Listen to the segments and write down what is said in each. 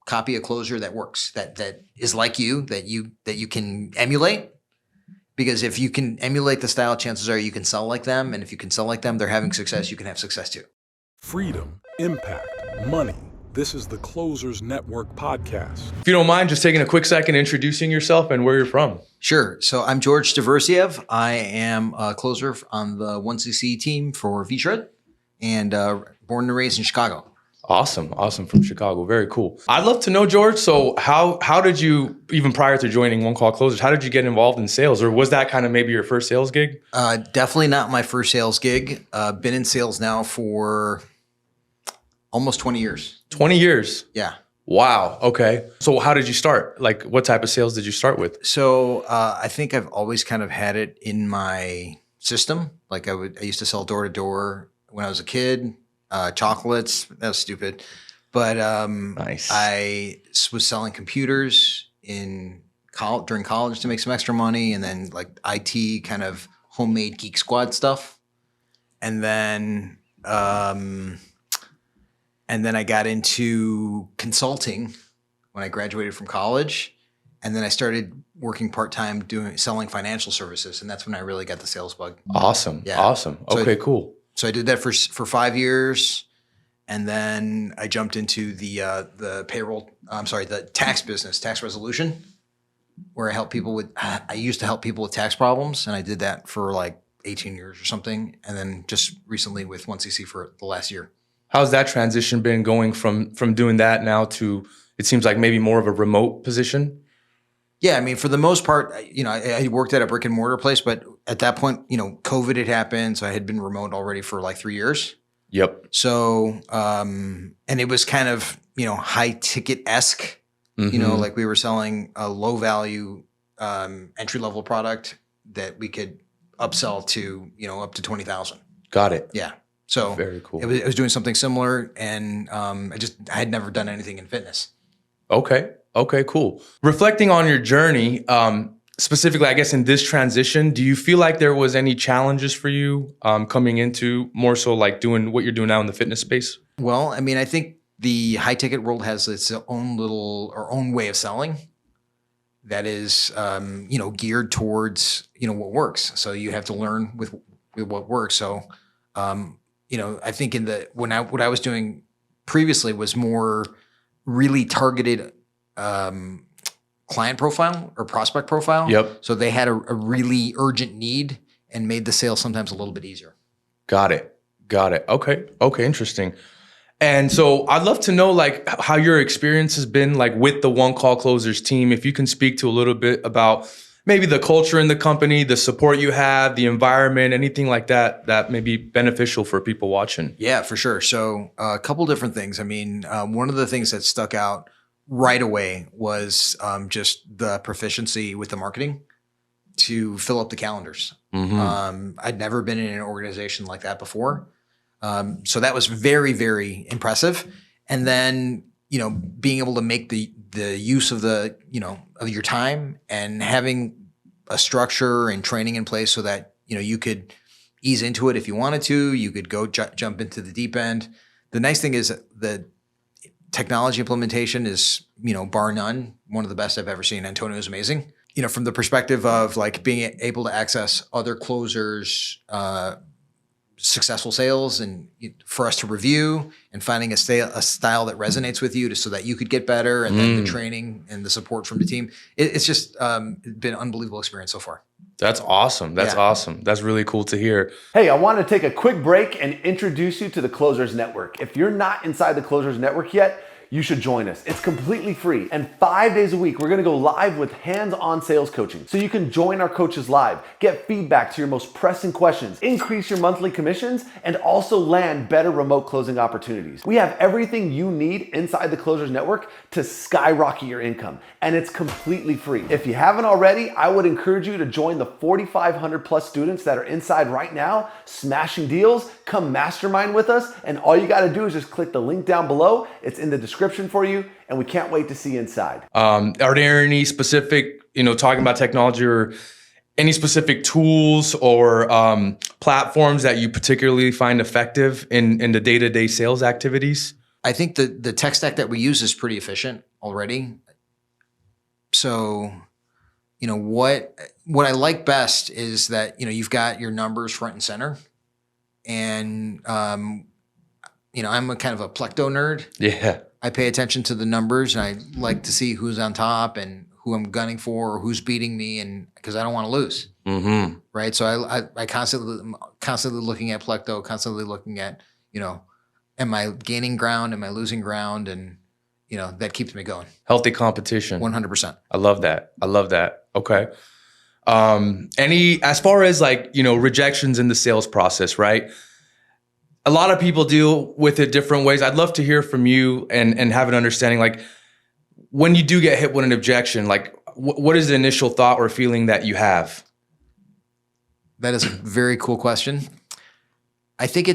copy a closer that works, that is like you, that you can emulate. Because if you can emulate the style, chances are you can sell like them. And if you can sell like them, they're having success, you can have success too. Freedom, impact, money. This is the Closers Network podcast. If you don't mind just taking a quick second introducing yourself and where you're from. Sure. So I'm George Diversiev. I am a closer on the 1cc team for V-Shred and born and raised in Chicago. Awesome. From Chicago. Very cool. I'd love to know, George, so how did you, even prior to joining One Call Closers, how did you get involved in sales? Or was that kind of maybe your first sales gig? Definitely not my first sales gig. Been in sales now for almost 20 years. 20 years? Yeah. Wow. Okay. So how did you start? Like what type of sales did you start with? So I think I've always kind of had it in my system. Like I used to sell door to door when I was a kid. Chocolates, that was stupid. But Nice. I was selling computers during college to make some extra money, and then like IT kind of homemade Geek Squad stuff. And then I got into consulting when I graduated from college. And then I started working part-time selling financial services. And that's when I really got the sales bug. Awesome. Yeah. Awesome. Okay, cool. So I did that for 5 years, and then I jumped into the tax business, tax resolution, where I used to help people with tax problems, and I did that for like 18 years or something, and then just recently with 1cc for the last year. How's that transition been going from doing that now to, it seems like maybe more of a remote position? Yeah, I mean, for the most part, I worked at a brick and mortar place, but at that point, COVID had happened, so I had been remote already for like 3 years. Yep. So, and it was kind of, high ticket-esque, like we were selling a low value entry level product that we could upsell to, up to 20,000. Got it. Yeah. So very cool. It was doing something similar, and I had never done anything in fitness. Okay, cool. Reflecting on your journey, specifically, I guess in this transition, do you feel like there was any challenges for you coming into more so like doing what you're doing now in the fitness space? Well, I mean, I think the high ticket world has its own way of selling that is, geared towards, what works. So you have to learn with what works. So, I think what I was doing previously was more really targeted client profile or prospect profile. Yep. So they had a really urgent need and made the sale sometimes a little bit easier. Got it. Okay, interesting. And so I'd love to know like how your experience has been like with the One Call Closers team. If you can speak to a little bit about maybe the culture in the company, the support you have, the environment, anything like that may be beneficial for people watching. Yeah, for sure. So a couple different things. I mean, one of the things that stuck out right away was just the proficiency with the marketing to fill up the calendars. Mm-hmm. I'd never been in an organization like that before. So that was very, very impressive. And then, being able to make the use of of your time and having a structure and training in place so that, you could ease into it if you wanted to, you could go jump into the deep end. The nice thing is that technology implementation is, bar none, one of the best I've ever seen. Antonio is amazing. From the perspective of like being able to access other closers, successful sales, and for us to review and finding a style that resonates with you so that you could get better, and then the training and the support from the team. It's just been an unbelievable experience so far. That's awesome. Awesome. That's really cool to hear. Hey, I want to take a quick break and introduce you to the Closers Network. If you're not inside the Closers Network yet, you should join us. It's completely free. And 5 days a week, we're gonna go live with hands-on sales coaching. So you can join our coaches live, get feedback to your most pressing questions, increase your monthly commissions, and also land better remote closing opportunities. We have everything you need inside the Closers Network to skyrocket your income. And it's completely free. If you haven't already, I would encourage you to join the 4,500 plus students that are inside right now, smashing deals. Come mastermind with us. And all you gotta do is just click the link down below. It's in the description for you, and we can't wait to see you inside. Are there any specific, talking about technology, or any specific tools or platforms that you particularly find effective in the day-to-day sales activities? I think the tech stack that we use is pretty efficient already. So, what I like best is that, you've got your numbers front and center. And, I'm a kind of a plecto nerd. Yeah. I pay attention to the numbers, and I like to see who's on top and who I'm gunning for or who's beating me, and because I don't want to lose. Mm-hmm. Right. So I constantly looking at plecto, constantly looking at, am I gaining ground? Am I losing ground? And, that keeps me going. Healthy competition. 100%. I love that. Okay. As far as like, rejections in the sales process, right? A lot of people deal with it different ways. I'd love to hear from you and have an understanding, like when you do get hit with an objection, like what is the initial thought or feeling that you have? That is a very cool question. I think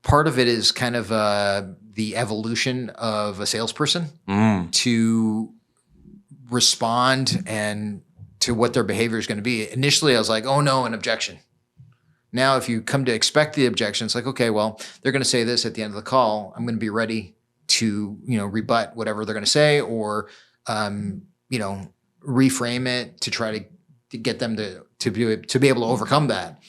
part of it is kind of the evolution of a salesperson to respond and to what their behavior is going to be. Initially, I was like, oh no, an objection. Now, if you come to expect the objection, it's like, okay, well, they're going to say this at the end of the call. I'm going to be ready to, rebut whatever they're going to say, or, reframe it to try to get them to be able to overcome that.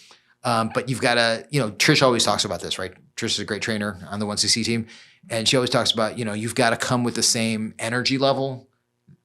But you've got to, Trish always talks about this, right? Trish is a great trainer on the 1CC team. And she always talks about, you've got to come with the same energy level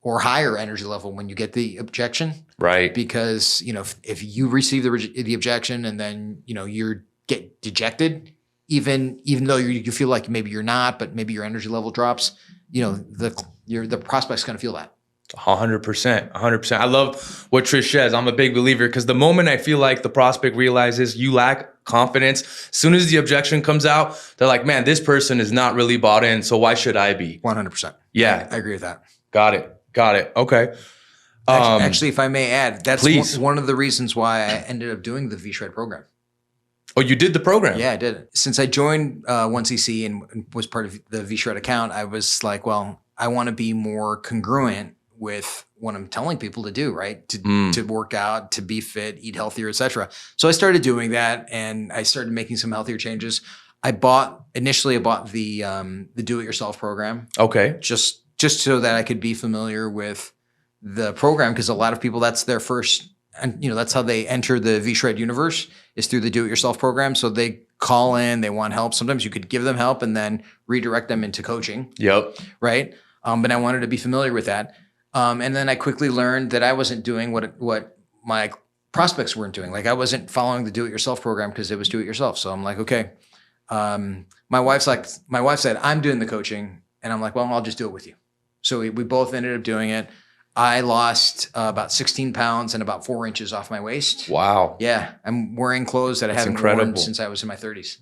or higher energy level when you get the objection. Right. Because, if you receive the objection and then, you get dejected, even though you feel like maybe you're not, but maybe your energy level drops, the prospect's going to feel that. 100%. I love what Trish says. I'm a big believer because the moment I feel like the prospect realizes you lack confidence, as soon as the objection comes out, they're like, man, this person is not really bought in. So why should I be? 100%. Yeah. I agree with that. Got it. Okay. Actually, if I may add, that's one of the reasons why I ended up doing the V-Shred program. Oh, you did the program? Yeah, I did it. Since I joined 1CC and was part of the V-Shred account, I was like, well, I want to be more congruent with what I'm telling people to do, right? To work out, to be fit, eat healthier, etc. So I started doing that, and I started making some healthier changes. Initially I bought the do-it-yourself program. Okay. Just so that I could be familiar with the program, because a lot of people, that's their first, and that's how they enter the V-Shred universe, is through the do-it-yourself program. So they call in, they want help. Sometimes you could give them help and then redirect them into coaching. Yep. Right. But I wanted to be familiar with that. And then I quickly learned that I wasn't doing what my prospects weren't doing. Like I wasn't following the do-it-yourself program because it was do-it-yourself. So I'm like, okay. My wife said, I'm doing the coaching. And I'm like, well, I'll just do it with you. So we both ended up doing it. I lost about 16 pounds and about 4 inches off my waist. Wow. Yeah. I'm wearing clothes that I haven't worn since I was in my 30s.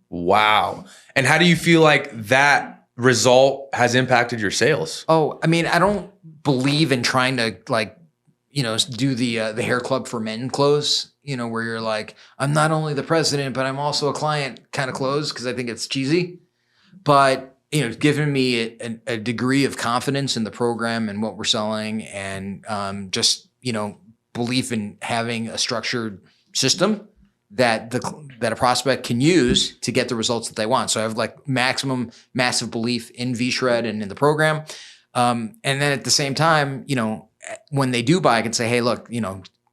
Wow. And how do you feel like that result has impacted your sales? Oh, I mean, I don't believe in trying to do the hair club for men clothes, where you're like, I'm not only the president, but I'm also a client kind of clothes, because I think it's cheesy. But given me a degree of confidence in the program and what we're selling, and just belief in having a structured system that a prospect can use to get the results that they want. So I have like massive belief in V-Shred and in the program. And then at the same time, when they do buy, I can say, hey, look,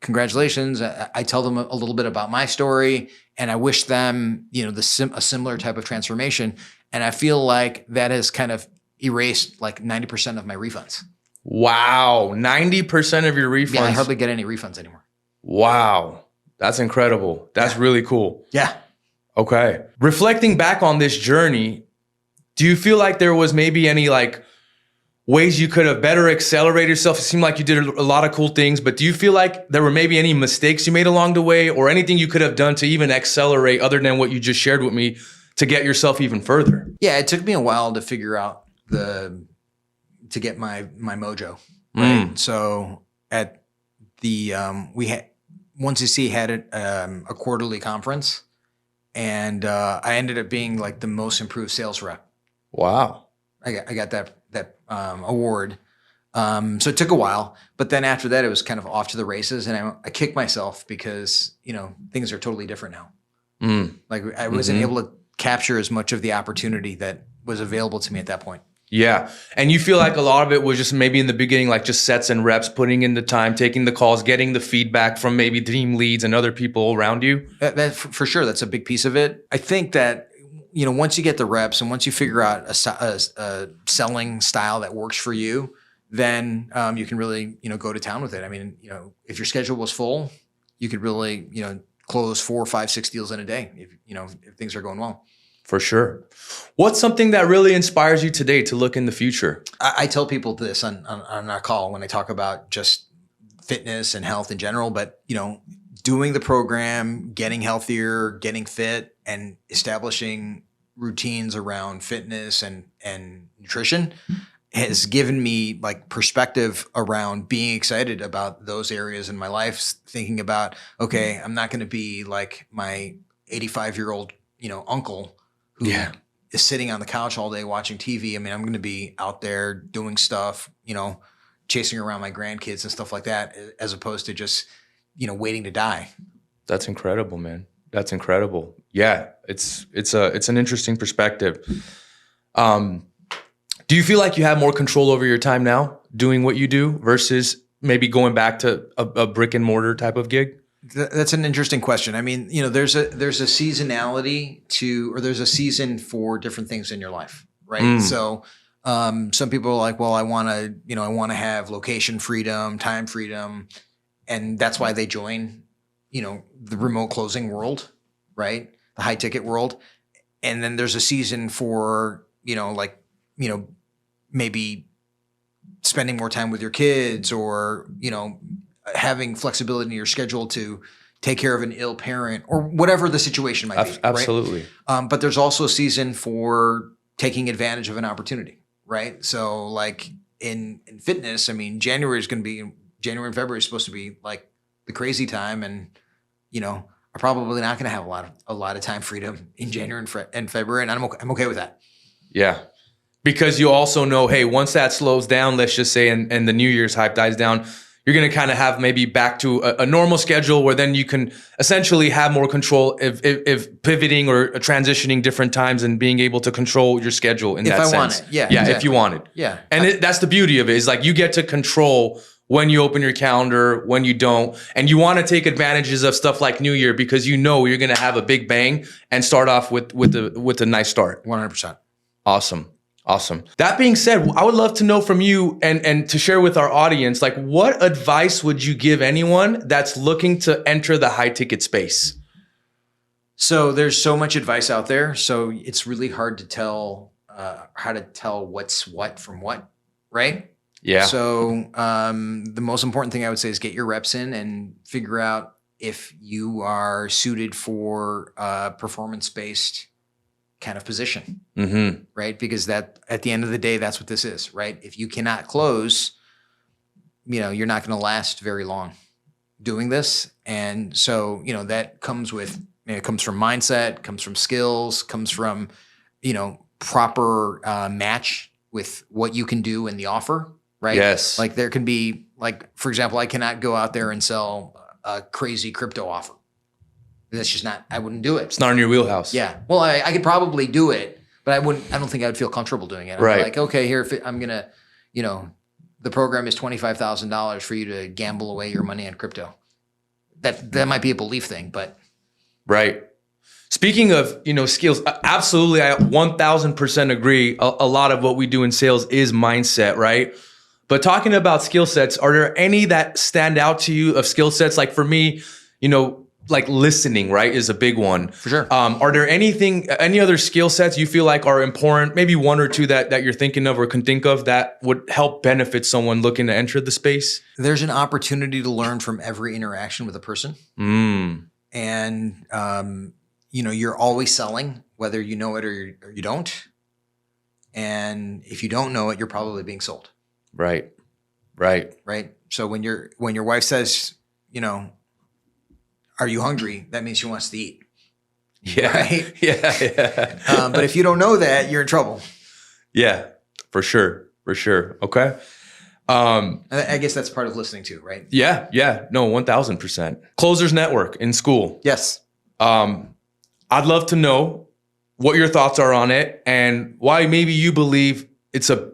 congratulations. I tell them a little bit about my story, and I wish them, a similar type of transformation. And I feel like that has kind of erased like 90% of my refunds. Wow. 90% of your refunds. Yeah, I hardly get any refunds anymore. Wow. That's incredible. That's really cool. Yeah. Okay. Reflecting back on this journey, do you feel like there was maybe any like ways you could have better accelerated yourself? It seemed like you did a lot of cool things, but do you feel like there were maybe any mistakes you made along the way, or anything you could have done to even accelerate other than what you just shared with me to get yourself even further? Yeah, it took me a while to figure out to get my mojo. Right. So at the 1CC had a quarterly conference, and I ended up being like the most improved sales rep. Wow. I got that award. So it took a while, but then after that, it was kind of off to the races, and I kicked myself because things are totally different now. Like I wasn't able to capture as much of the opportunity that was available to me at that point. Yeah. And you feel like a lot of it was just maybe in the beginning, like just sets and reps, putting in the time, taking the calls, getting the feedback from maybe team leads and other people around you? That for sure, that's a big piece of it. I think that, once you get the reps and once you figure out a selling style that works for you, then you can really, go to town with it. I mean, if your schedule was full, you could really, close 4, 5, 6 deals in a day if things are going well. For sure. What's something that really inspires you today to look in the future? I tell people this on our call when I talk about just fitness and health in general, but doing the program, getting healthier, getting fit, and establishing routines around fitness and nutrition has given me like perspective around being excited about those areas in my life, thinking about, okay, I'm not going to be like my 85-year-old, uncle who is sitting on the couch all day watching TV. I mean, I'm going to be out there doing stuff, chasing around my grandkids and stuff like that, as opposed to just, waiting to die. That's incredible, man. That's incredible. Yeah, it's an interesting perspective. Do you feel like you have more control over your time now doing what you do versus maybe going back to a brick and mortar type of gig? That's an interesting question. I mean, there's a seasonality or there's a season for different things in your life, right? So some people are like, well, I want to have location freedom, time freedom, and that's why they join, the remote closing world, right? The high ticket world. And then there's a season for, maybe spending more time with your kids or, having flexibility in your schedule to take care of an ill parent or whatever the situation might be. Absolutely. Right? But there's also a season for taking advantage of an opportunity, right? So like in fitness, I mean, January and February is supposed to be like the crazy time. And, I'm probably not going to have a lot of time freedom in January and February. And I'm okay with that. Yeah. Because you also know, hey, once that slows down, let's just say, and the New Year's hype dies down, you're going to kind of have maybe back to a normal schedule where then you can essentially have more control if pivoting or transitioning different times and being able to control your schedule in that sense. If I want it. Yeah. Yeah. Exactly. If you want it. Yeah. And that's the beauty of it is like you get to control when you open your calendar, when you don't, and you want to take advantages of stuff like New Year because you're going to have a big bang and start off with a nice start. 100%. Awesome. That being said, I would love to know from you and to share with our audience, like what advice would you give anyone that's looking to enter the high ticket space? So there's so much advice out there. So it's really hard to tell how to tell what's what from what, right? Yeah. So the most important thing I would say is get your reps in and figure out if you are suited for a performance-based kind of position, right? Because that at the end of the day, that's what this is, right? If you cannot close, you're not going to last very long doing this. And so, that comes with, it comes from mindset, comes from skills, comes from, proper match with what you can do in the offer, right? Yes. Like there can be for example, I cannot go out there and sell a crazy crypto offer. That's just not, I wouldn't do it. It's not in your wheelhouse. Yeah. Well, I could probably do it, but I don't think I would feel comfortable doing it. I'd right. be like, okay, here, I'm going to, the program is $25,000 for you to gamble away your money on crypto. That might be a belief thing, but. Right. Speaking of, skills, absolutely. I 1000% agree. A lot of what we do in sales is mindset, right? But talking about skill sets, are there any that stand out to you of skill sets? Like for me, like listening, right, is a big one. For sure. Are there any other skill sets you feel like are important? Maybe one or two that you're thinking of or can think of that would help benefit someone looking to enter the space? There's an opportunity to learn from every interaction with a person. And, you're always selling, whether you know it or you don't. And if you don't know it, you're probably being sold. Right. So when your wife says, are you hungry? That means she wants to eat. Yeah. Right? Yeah. But if you don't know that, you're in trouble. Yeah, for sure. Okay. I guess that's part of listening too, right? Yeah. No, 1000%. Closers Network in school. Yes. I'd love to know what your thoughts are on it, and why maybe you believe it's a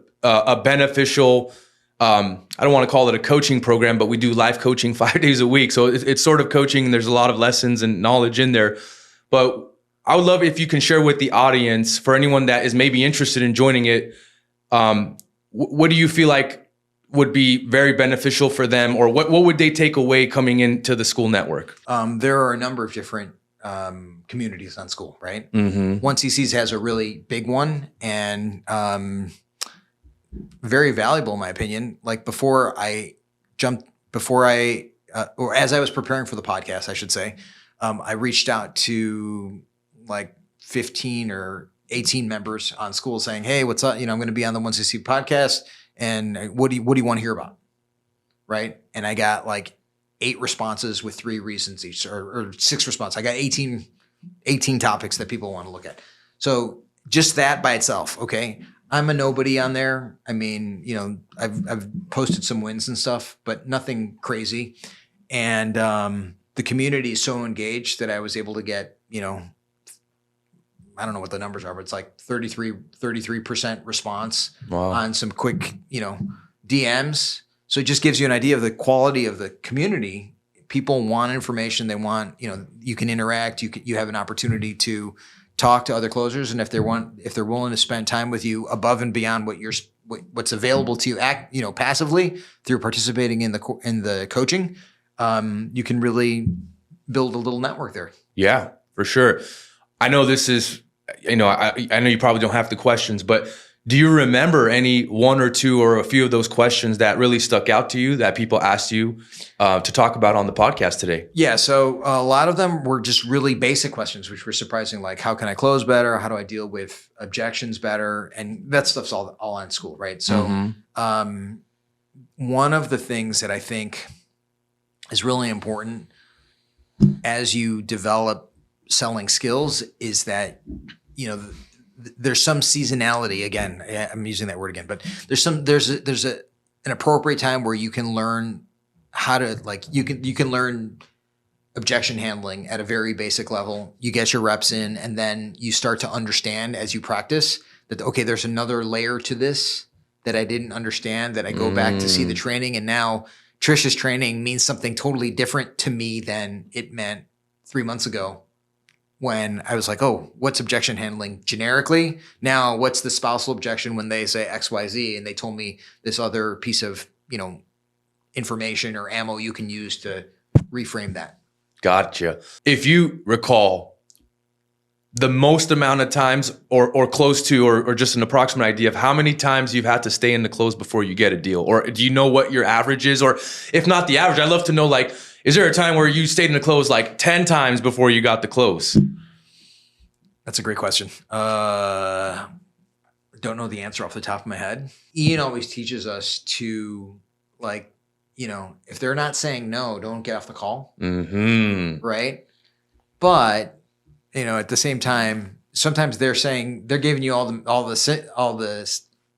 beneficial, I don't want to call it a coaching program, but we do live coaching 5 days a week. So it's sort of coaching, and there's a lot of lessons and knowledge in there. But I would love if you can share with the audience, for anyone that is maybe interested in joining it, what do you feel like would be very beneficial for them, or what would they take away coming into the school network? There are a number of different communities on school, right? Mm-hmm. 1CCs has a really big one, and very valuable in my opinion. Like or as I was preparing for the podcast, I should say, I reached out to like 15 or 18 members on school saying, hey, what's up? I'm going to be on the 1CC podcast, and what do you want to hear about? Right. And I got like 8 responses with 3 reasons each, or 6 responses. I got 18 topics that people want to look at. So just that by itself. Okay. I'm a nobody on there. I mean, I've posted some wins and stuff, but nothing crazy. And the community is so engaged that I was able to get, I don't know what the numbers are, but it's like 33% response on some quick, DMs. So it just gives you an idea of the quality of the community. People want information. They want, you can interact. You have an opportunity to talk to other closers, and if they're willing to spend time with you above and beyond what's available to you, passively through participating in the coaching, you can really build a little network there. Yeah, for sure. I know this is, I know you probably don't have the questions, but do you remember any 1 or 2 or a few of those questions that really stuck out to you that people asked you to talk about on the podcast today? Yeah. So a lot of them were just really basic questions, which were surprising. Like, how can I close better? How do I deal with objections better? And that stuff's all on school, right? So one of the things that I think is really important as you develop selling skills is that, there's some seasonality. Again, I'm using that word again, but there's an appropriate time where you can learn how to, you can learn objection handling at a very basic level. You get your reps in, and then you start to understand as you practice that, okay, there's another layer to this that I didn't understand, that I go back to see the training. And now Trish's training means something totally different to me than it meant 3 months ago, when I was like, oh, what's objection handling generically? Now, what's the spousal objection when they say XYZ and they told me this other piece of, information or ammo you can use to reframe that? Gotcha. If you recall the most amount of times or close to, or just an approximate idea of how many times you've had to stay in the close before you get a deal, or do you know what your average is? Or if not the average, I'd love to know, is there a time where you stayed in the close 10 times before you got the close? That's a great question. Don't know the answer off the top of my head. Ian always teaches us to, if they're not saying no, don't get off the call. Mm-hmm. Right? But, at the same time, sometimes they're giving you all the,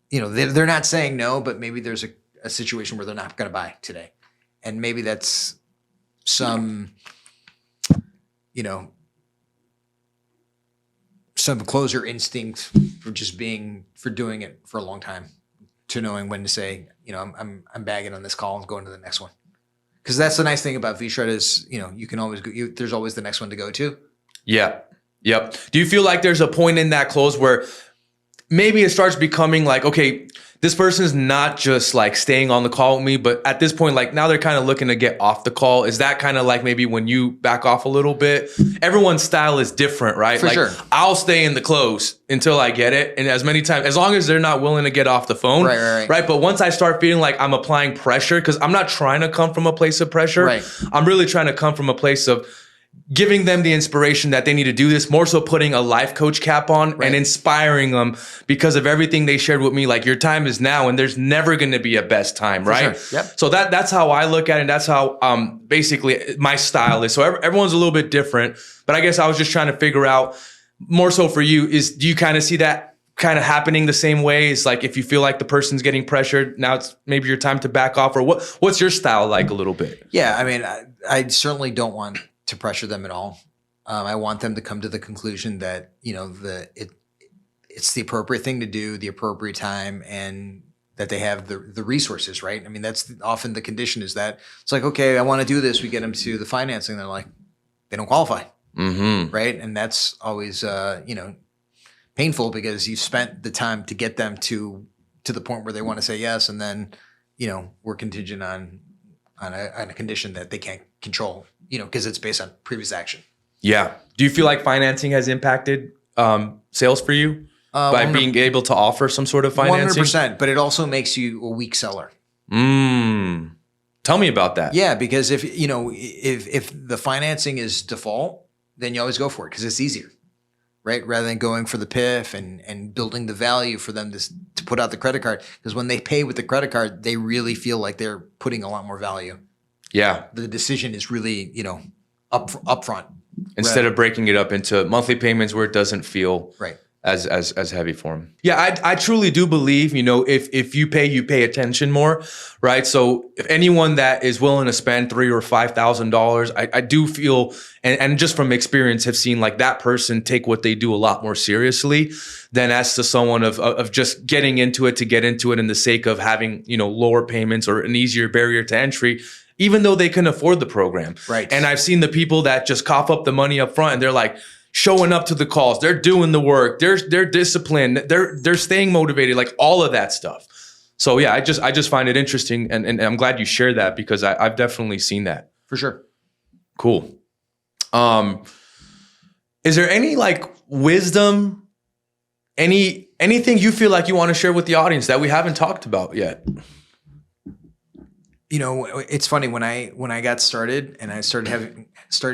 they're not saying no, but maybe there's a situation where they're not going to buy today. And maybe that's some closer instinct for doing it for a long time, to knowing when to say, I'm bagging on this call and going to the next one. Because that's the nice thing about V-Shred is, you can always go, there's always the next one to go to. Yeah. Yep. Do you feel like there's a point in that close where maybe it starts becoming okay, this person is not just staying on the call with me, but at this point, now they're kind of looking to get off the call. Is that kind of maybe when you back off a little bit? Everyone's style is different, right? For sure. I'll stay in the close until I get it. And as many times, as long as they're not willing to get off the phone. Right. But once I start feeling like I'm applying pressure, because I'm not trying to come from a place of pressure. Right. I'm really trying to come from a place of giving them the inspiration that they need to do this, more so putting a life coach cap on and inspiring them because of everything they shared with me. Your time is now, and there's never going to be a best time, right? Sure. Yep. So that's how I look at it. And that's how basically my style is. So everyone's a little bit different, but I guess I was just trying to figure out more so for you do you kind of see that kind of happening the same way? It's if you feel like the person's getting pressured, now it's maybe your time to back off, or what's your style a little bit? Yeah. I mean, I certainly don't want to pressure them at all. I want them to come to the conclusion that, it's the appropriate thing to do, the appropriate time, and that they have the resources, right? I mean, that's often the condition is that it's like, okay, I want to do this. We get them to the financing. They're like, they don't qualify, right? And that's always, painful because you spent the time to get them to the point where they want to say yes. And then, we're contingent on a condition that they can't control, because it's based on previous action. Yeah. Do you feel like financing has impacted sales for you by being able to offer some sort of financing? 100%, but it also makes you a weak seller. Tell me about that. Yeah, because if the financing is default, then you always go for it because it's easier, right? Rather than going for the PIF and building the value for them to put out the credit card. Because when they pay with the credit card, they really feel like they're putting a lot more value. Yeah. The decision is really, upfront. Instead of breaking it up into monthly payments where it doesn't feel right as heavy for them. Yeah, I truly do believe, if you pay attention more, right? So if anyone that is willing to spend $3,000 or $5,000, I do feel, and just from experience have seen like that person take what they do a lot more seriously than as to someone of just getting into it to get into it in the sake of having, lower payments or an easier barrier to entry, even though they can afford the program. Right. And I've seen the people that just cough up the money up front and they're like, showing up to the calls, they're doing the work, they're disciplined, they're staying motivated, like all of that stuff. So yeah, I just find it interesting, and I'm glad you shared that because I've definitely seen that. For sure. Cool. Is there any like wisdom, anything you feel like you want to share with the audience that we haven't talked about yet? It's funny when I got started and I started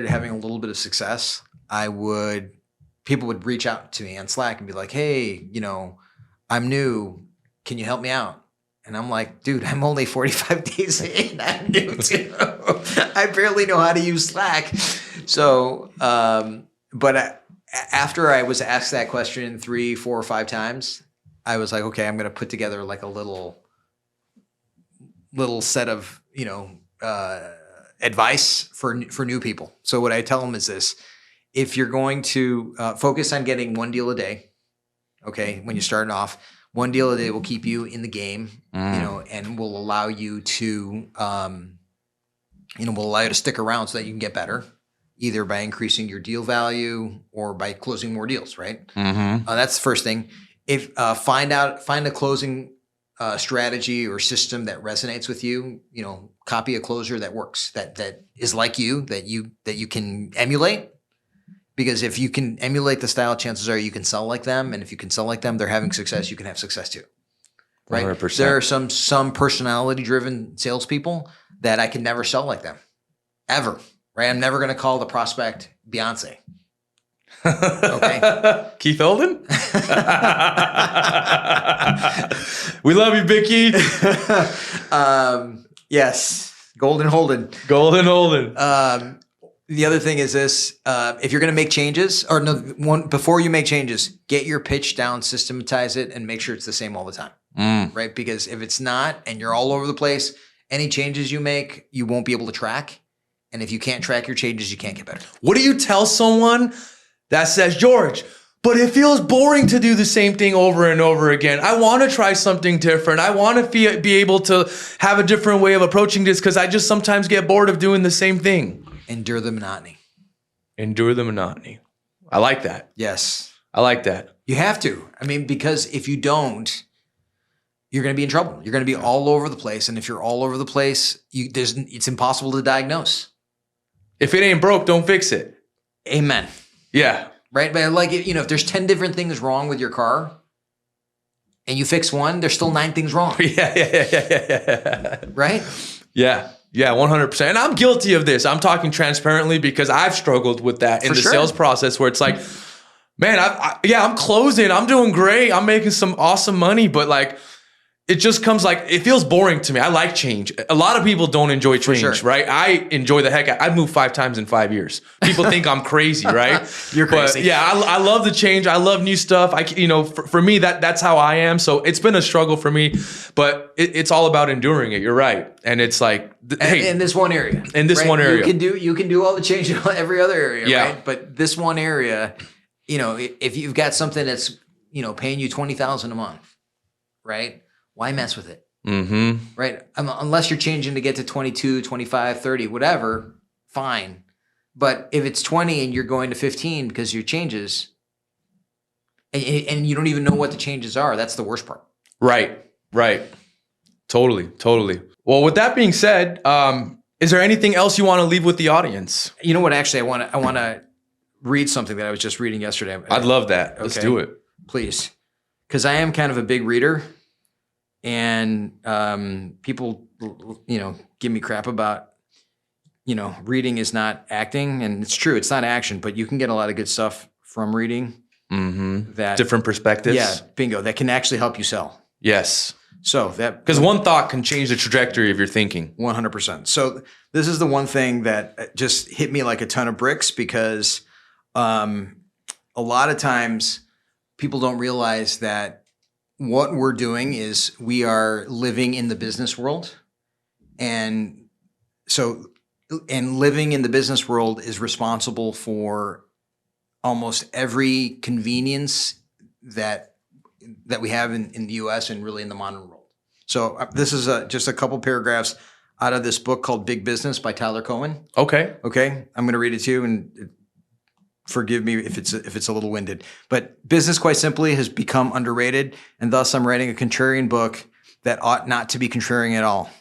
having a little bit of success. People would reach out to me on Slack and be like, hey, I'm new. Can you help me out? And I'm like, dude, I'm only 45 days in. I'm new too. I barely know how to use Slack. So, after I was asked that question 3, 4, or 5 times, I was like, okay, I'm going to put together like a little set of, advice for new people. So what I tell them is this. If you're going to focus on getting one deal a day, okay, when you're starting off, one deal a day will keep you in the game, and will allow you to, stick around so that you can get better, either by increasing your deal value or by closing more deals, right? That's the first thing. If find a closing strategy or system that resonates with you, copy a closer that works, that is like you, that you can emulate. Because if you can emulate the style, chances are you can sell like them. And if you can sell like them, they're having success, you can have success too. Right? 100%. There are some personality-driven salespeople that I can never sell like them. Ever. Right? I'm never going to call the prospect Beyonce. Okay? Keith Olden? We love you, Big Keith. Yes. Golden Holden. Golden Holden. The other thing is this, if you're going to make changes, before you make changes, get your pitch down, systematize it, and make sure it's the same all the time, right? Because if it's not, and you're all over the place, any changes you make, you won't be able to track. And if you can't track your changes, you can't get better. What do you tell someone that says, George, but it feels boring to do the same thing over and over again. I want to try something different. I want to be able to have a different way of approaching this because I just sometimes get bored of doing the same thing. Endure the monotony. Endure the monotony. I like that. Yes. I like that. You have to. I mean, because if you don't, you're going to be in trouble. You're going to be all over the place. And if you're all over the place, it's impossible to diagnose. If it ain't broke, don't fix it. Amen. Yeah. Right? But like, if there's 10 different things wrong with your car and you fix one, there's still 9 things wrong. Yeah. Right? Yeah. Yeah, 100%. And I'm guilty of this. I'm talking transparently because I've struggled with that in the sales process where it's like, man, I'm closing. I'm doing great. I'm making some awesome money. But like, it just comes like, it feels boring to me. I like change. A lot of people don't enjoy change, sure. right? I enjoy the heck. I've moved 5 times in 5 years. People think I'm crazy, right? You're crazy. But yeah, I love the change. I love new stuff. For me, that's how I am. So it's been a struggle for me, but it's all about enduring it. You're right. And it's like, hey, in this one area, one area, you can do all the change in every other area, Yeah. right? But this one area, if you've got something that's, paying you $20,000 a month, right? Why mess with it? mm-hmm. Right? Unless you're changing to get to 22, 25, 30, whatever, fine. But if it's 20 and you're going to 15 because your changes, and you don't even know what the changes are, that's the worst part. Right. Totally. Well, with that being said, is there anything else you want to leave with the audience? You know what? Actually, I want to read something that I was just reading yesterday. I'd love that. Let's do it. Please. Because I am kind of a big reader. And people, give me crap about, reading is not acting. And it's true, it's not action, but you can get a lot of good stuff from reading. Mm-hmm. That different perspectives. Yeah, bingo. That can actually help you sell. Yes. So that, because one thought can change the trajectory of your thinking. 100%. So this is the one thing that just hit me like a ton of bricks, because a lot of times people don't realize that what we're doing is we are living in the business world. And living in the business world is responsible for almost every convenience that we have in the US and really in the modern world. So this is just a couple paragraphs out of this book called Big Business by Tyler Cohen. Okay. I'm going to read it to you, and forgive me if it's a little winded, but business, quite simply, has become underrated, and thus I'm writing a contrarian book that ought not to be contrarian at all.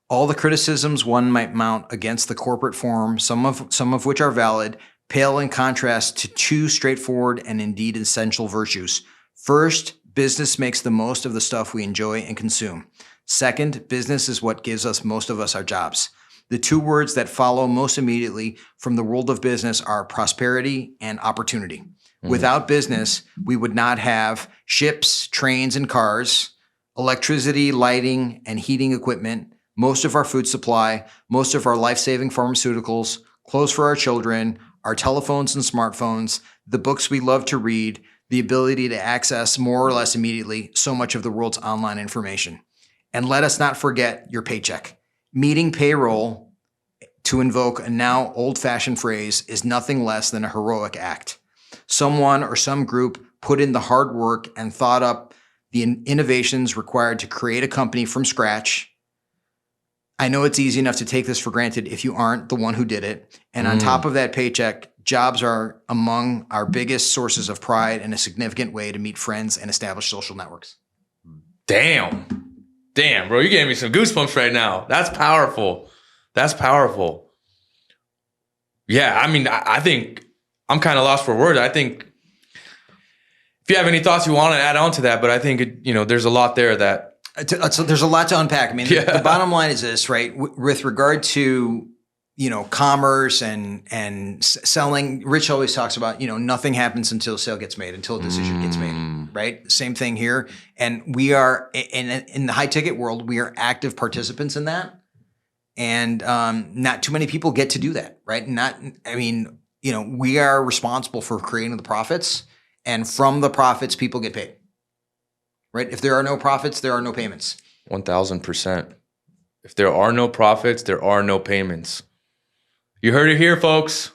All the criticisms one might mount against the corporate form, some of which are valid, pale in contrast to 2 straightforward and indeed essential virtues. First, business makes the most of the stuff we enjoy and consume. Second, business is what gives most of us our jobs. The 2 words that follow most immediately from the world of business are prosperity and opportunity. Mm-hmm. Without business, we would not have ships, trains, and cars, electricity, lighting, and heating equipment, most of our food supply, most of our life-saving pharmaceuticals, clothes for our children, our telephones and smartphones, the books we love to read, the ability to access more or less immediately so much of the world's online information. And let us not forget your paycheck. Meeting payroll, to invoke a now old-fashioned phrase, is nothing less than a heroic act. Someone or some group put in the hard work and thought up the innovations required to create a company from scratch. I know it's easy enough to take this for granted if you aren't the one who did it. And on top of that paycheck, jobs are among our biggest sources of pride and a significant way to meet friends and establish social networks. Damn, bro, you gave me some goosebumps right now. That's powerful. Yeah, I mean, I think I'm kind of lost for words. I think if you have any thoughts you want to add on to that, but I think, there's a lot there that. So there's a lot to unpack. I mean, the bottom line is this, right? With regard to, commerce and selling, Rich always talks about, nothing happens until a sale gets made, until a decision gets made, right? Same thing here. And we are, in the high ticket world, we are active participants in that. And not too many people get to do that, right? We are responsible for creating the profits, and from the profits, people get paid. Right? If there are no profits, there are no payments. 1,000%. If there are no profits, there are no payments. You heard it here, folks.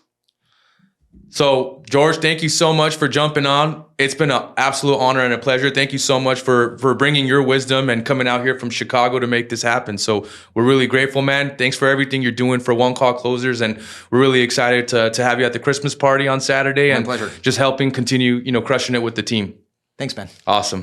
So, George, thank you so much for jumping on. It's been an absolute honor and a pleasure. Thank you so much for bringing your wisdom and coming out here from Chicago to make this happen. So we're really grateful, man. Thanks for everything you're doing for One Call Closers. And we're really excited to have you at the Christmas party on Saturday. My and pleasure. Just helping continue, crushing it with the team. Thanks, man. Awesome.